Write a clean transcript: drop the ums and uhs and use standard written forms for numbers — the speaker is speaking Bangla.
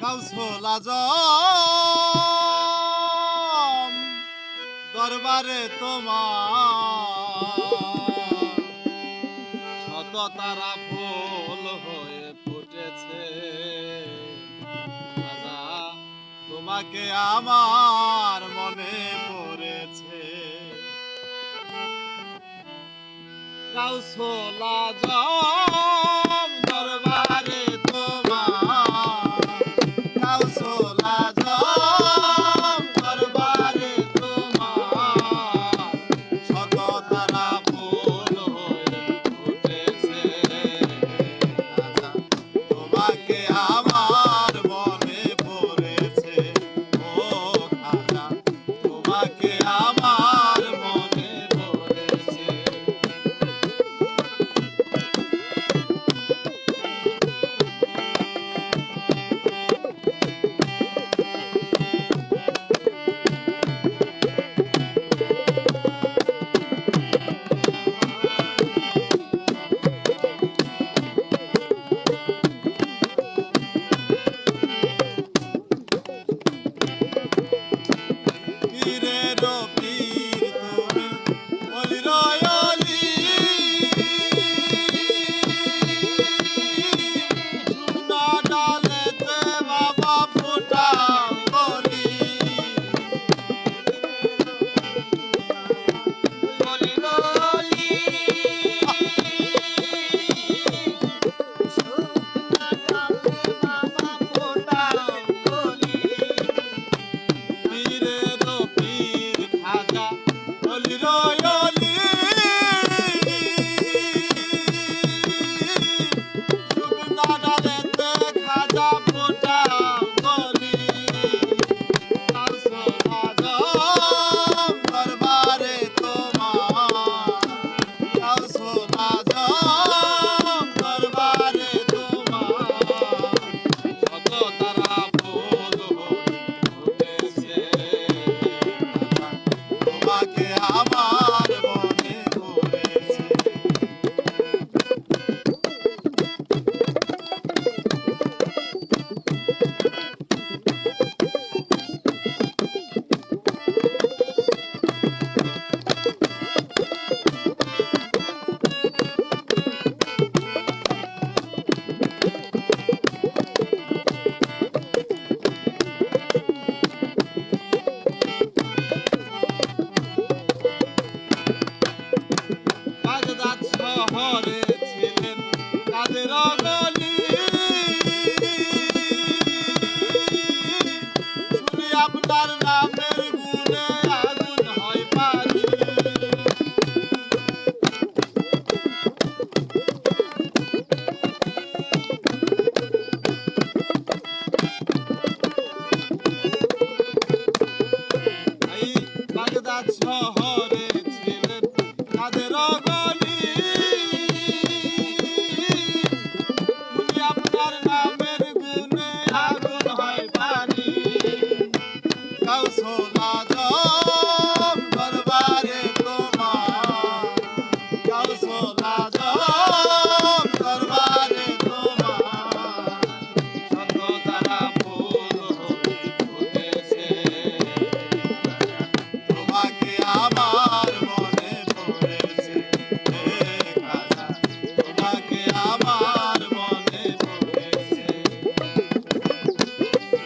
কাউসল আজম দরবারে তোমার শত তারা ফুল হয়ে ফুটেছে। রাজা তোমাকে আমার মনে পড়েছে। কাউসল আজম দরবারে তোমার কাউসল আজম দরবারে তোমার শত তারা ফুল হয়ে ফুটেছে। রাজা তোমাকে আমার মনে পড়েছে। ও খাজা তোমাকে আমার মনে পড়েছে। আমার মনে পড়েছে। বাগদাদ শহরে ছিলেন কাদের গলি। শুনি আপনার